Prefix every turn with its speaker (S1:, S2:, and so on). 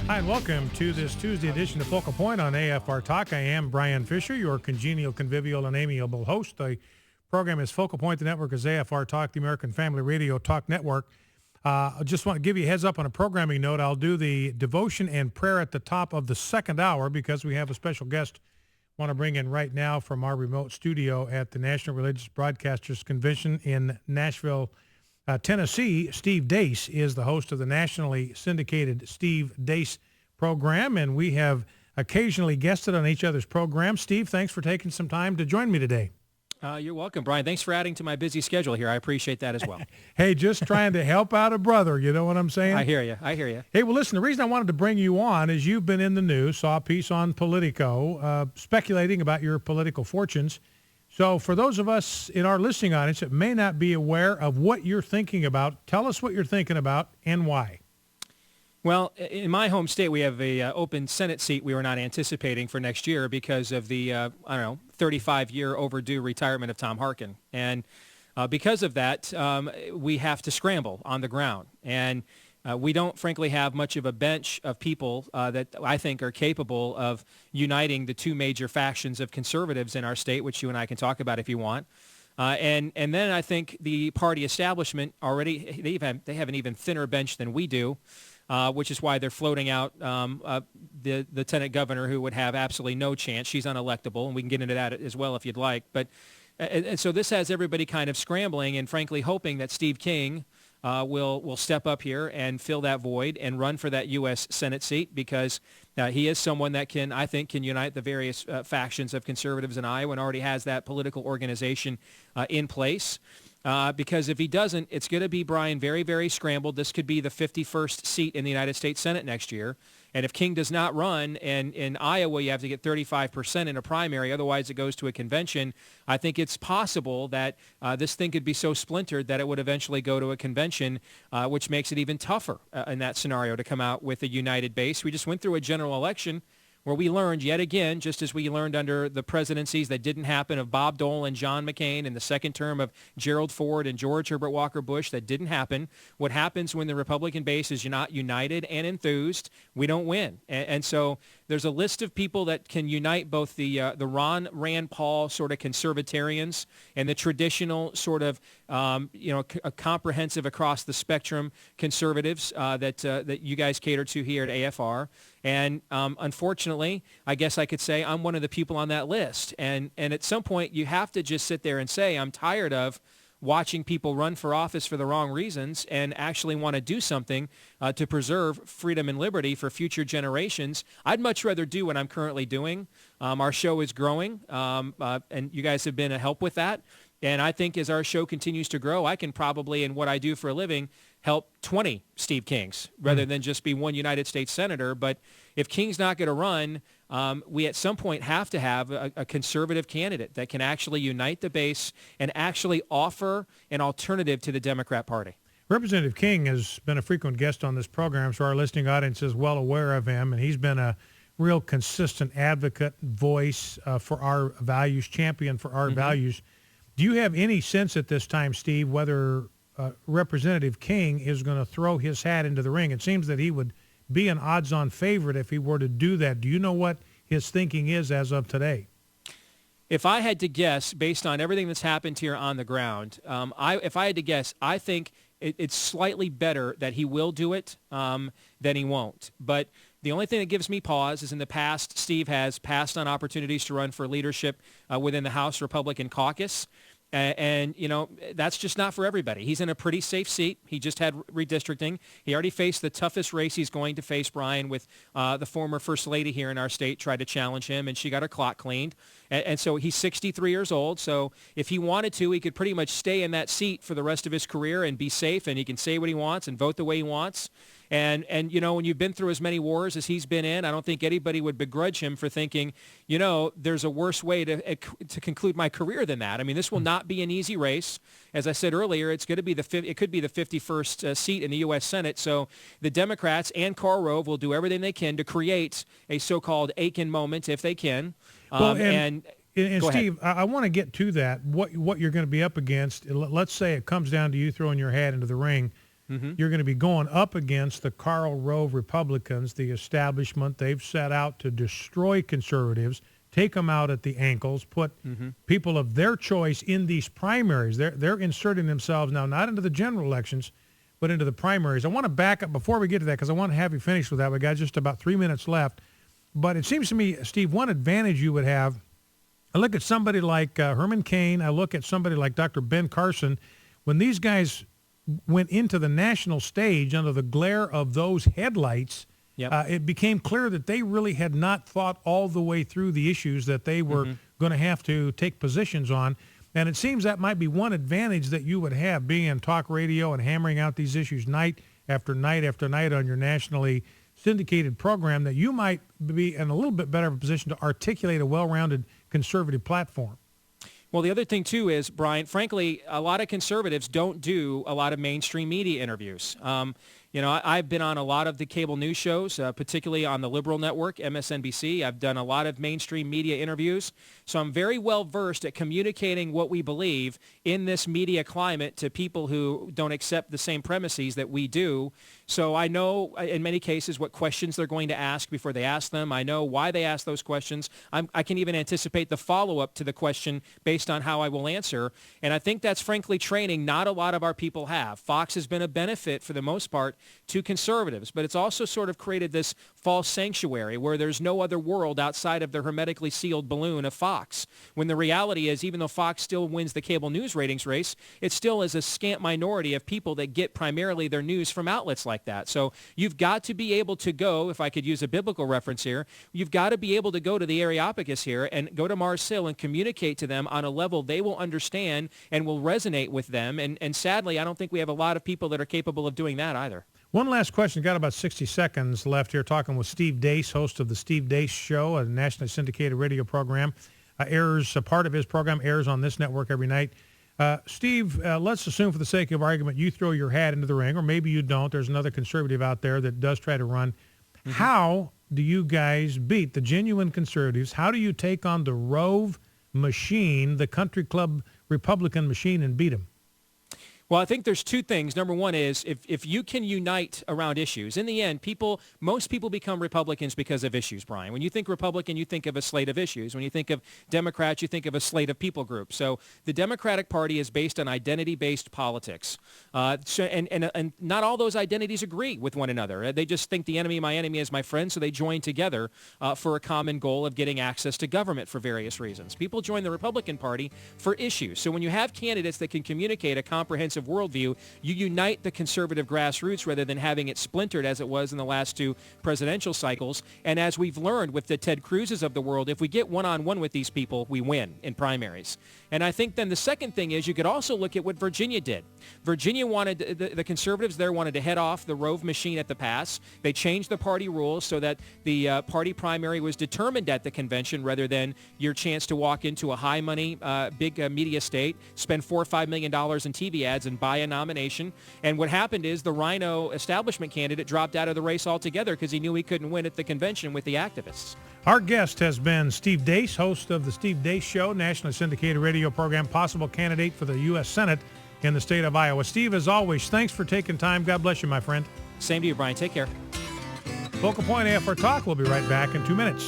S1: Hi, and welcome to this Tuesday edition of Focal Point on AFR Talk. I am Brian Fisher, your congenial, convivial, and amiable host. The program is Focal Point. The network is AFR Talk, the American Family Radio Talk Network. I just want to give you a heads up on a programming note. I'll do the devotion and prayer at the top of the second hour because we have a special guest I want to bring in right now from our remote studio at the National Religious Broadcasters Convention in Nashville, Tennessee. Steve Deace is the host of the nationally syndicated Steve Deace program, and we have occasionally guested on each other's programs. Steve, thanks for taking some time to join me today.
S2: You're welcome, Brian. Thanks for adding to my busy schedule here. I appreciate that as well.
S1: Hey, just trying to help out a brother. You know what I'm saying?
S2: I hear you.
S1: Hey, well, listen, the reason I wanted to bring you on is you've been in the news, saw a piece on Politico, speculating about your political fortunes. So for those of us in our listening audience that may not be aware of what you're thinking about, tell us what you're thinking about and why.
S2: Well, in my home state, we have a open Senate seat we were not anticipating for next year because of the, 35-year overdue retirement of Tom Harkin. And because of that, we have to scramble on the ground. And we don't, frankly, have much of a bench of people that I think are capable of uniting the two major factions of conservatives in our state, which you and I can talk about if you want. And then I think the party establishment already, they have an even thinner bench than we do. Which is why they're floating out the lieutenant governor who would have absolutely no chance. She's unelectable, and we can get into that as well if you'd like. But and so this has everybody kind of scrambling and, frankly, hoping that Steve King will step up here and fill that void and run for that U.S. Senate seat because he is someone that I think can unite the various factions of conservatives in Iowa and already has that political organization in place. Because if he doesn't, it's going to be, Brian, very, very scrambled. This could be the 51st seat in the United States Senate next year. And if King does not run, and in Iowa you have to get 35% in a primary, otherwise it goes to a convention, I think it's possible that this thing could be so splintered that it would eventually go to a convention, which makes it even tougher in that scenario to come out with a united base. We just went through a general election where we learned yet again, just as we learned under the presidencies that didn't happen of Bob Dole and John McCain and the second term of Gerald Ford and George Herbert Walker Bush, that didn't happen. What happens when the Republican base is not united and enthused, we don't win. And so there's a list of people that can unite both the Ron Rand Paul sort of conservatarians and the traditional sort of a comprehensive across the spectrum conservatives that you guys cater to here at AFR. And unfortunately, I guess I could say I'm one of the people on that list. And at some point, you have to just sit there and say, I'm tired of watching people run for office for the wrong reasons and actually want to do something to preserve freedom and liberty for future generations. I'd much rather do what I'm currently doing. Our show is growing, and you guys have been a help with that. And I think as our show continues to grow, I can probably, in what I do for a living, help 20 Steve Kings rather than just be one United States senator. But if King's not going to run, we at some point have to have a conservative candidate that can actually unite the base and actually offer an alternative to the Democrat Party.
S1: Representative King has been a frequent guest on this program, so our listening audience is well aware of him, and he's been a real consistent advocate, voice for our values, champion for our values. Do you have any sense at this time, Steve, whether Representative King is going to throw his hat into the ring? It seems that he would be an odds-on favorite if he were to do that. Do you know what his thinking is as of today?
S2: If I had to guess, based on everything that's happened here on the ground, if I had to guess, I think it's slightly better that he will do it than he won't. But the only thing that gives me pause is in the past, Steve has passed on opportunities to run for leadership within the House Republican caucus. And, that's just not for everybody. He's in a pretty safe seat. He just had redistricting. He already faced the toughest race he's going to face, Brian, with the former First Lady here in our state tried to challenge him, and she got her clock cleaned. And so he's 63 years old. So if he wanted to, he could pretty much stay in that seat for the rest of his career and be safe, and he can say what he wants and vote the way he wants. And when you've been through as many wars as he's been in, I don't think anybody would begrudge him for thinking, there's a worse way to conclude my career than that. I mean, this will not be an easy race. As I said earlier, it could be the 51st seat in the U.S. Senate. So the Democrats and Karl Rove will do everything they can to create a so-called Aiken moment if they can.
S1: And Steve, I want to get to that, what you're going to be up against. Let's say it comes down to you throwing your hat into the ring. You're going to be going up against the Karl Rove Republicans, the establishment. They've set out to destroy conservatives, take them out at the ankles, put people of their choice in these primaries. They're inserting themselves now not into the general elections, but into the primaries. I want to back up before we get to that because I want to have you finish with that. We got just about 3 minutes left. But it seems to me, Steve, one advantage you would have, I look at somebody like Herman Cain, I look at somebody like Dr. Ben Carson. When these guys went into the national stage under the glare of those headlights, it became clear that they really had not thought all the way through the issues that they were going to have to take positions on. And it seems that might be one advantage that you would have, being in talk radio and hammering out these issues night after night after night on your nationally syndicated program, that you might be in a little bit better of a position to articulate a well-rounded conservative platform.
S2: Well, the other thing, too, is, Brian, frankly, a lot of conservatives don't do a lot of mainstream media interviews. I've been on a lot of the cable news shows, particularly on the liberal network, MSNBC. I've done a lot of mainstream media interviews. So I'm very well versed at communicating what we believe in this media climate to people who don't accept the same premises that we do. So I know in many cases what questions they're going to ask before they ask them. I know why they ask those questions. I can even anticipate the follow-up to the question based on how I will answer. And I think that's frankly training not a lot of our people have. Fox has been a benefit for the most part to conservatives, but it's also sort of created this false sanctuary where there's no other world outside of the hermetically sealed balloon of Fox, when the reality is, even though Fox still wins the cable news ratings race, it still is a scant minority of people that get primarily their news from outlets like that. So you've got to be able to go, if I could use a biblical reference here, you've got to be able to go to the Areopagus here and go to Mars Hill and communicate to them on a level they will understand and will resonate with them. And sadly, I don't think we have a lot of people that are capable of doing that either.
S1: One last question. Got about 60 seconds left here, talking with Steve Deace, host of the Steve Deace Show, a nationally syndicated radio program. Part of his program airs on this network every night. Steve, let's assume for the sake of argument you throw your hat into the ring, or maybe you don't. There's another conservative out there that does try to run. How do you guys beat the genuine conservatives? How do you take on the Rove machine, the country club Republican machine, and beat them?
S2: Well, I think there's two things. Number one is if you can unite around issues. In the end, most people become Republicans because of issues, Brian. When you think Republican, you think of a slate of issues. When you think of Democrats, you think of a slate of people groups. So the Democratic Party is based on identity-based politics. And not all those identities agree with one another. They just think the enemy of my enemy is my friend, so they join together for a common goal of getting access to government for various reasons. People join the Republican Party for issues. So when you have candidates that can communicate a comprehensive worldview, you unite the conservative grassroots rather than having it splintered as it was in the last two presidential cycles. And as we've learned with the Ted Cruzes of the world, if we get one-on-one with these people, we win in primaries. And I think then the second thing is you could also look at what Virginia did. Virginia wanted, the conservatives there wanted to head off the Rove machine at the pass. They changed the party rules so that the party primary was determined at the convention rather than your chance to walk into a high-money, big media state, spend $4 or $5 million in TV ads and buy a nomination. And what happened is the Rhino establishment candidate dropped out of the race altogether because he knew he couldn't win at the convention with the activists.
S1: Our guest has been Steve Deace, host of the Steve Deace Show, nationally syndicated radio program, possible candidate for the U.S. Senate in the state of Iowa. Steve, as always, thanks for taking time. God bless you, my friend.
S2: Same to you, Brian. Take care.
S1: Focal Point AFR Talk. We'll be right back in 2 minutes.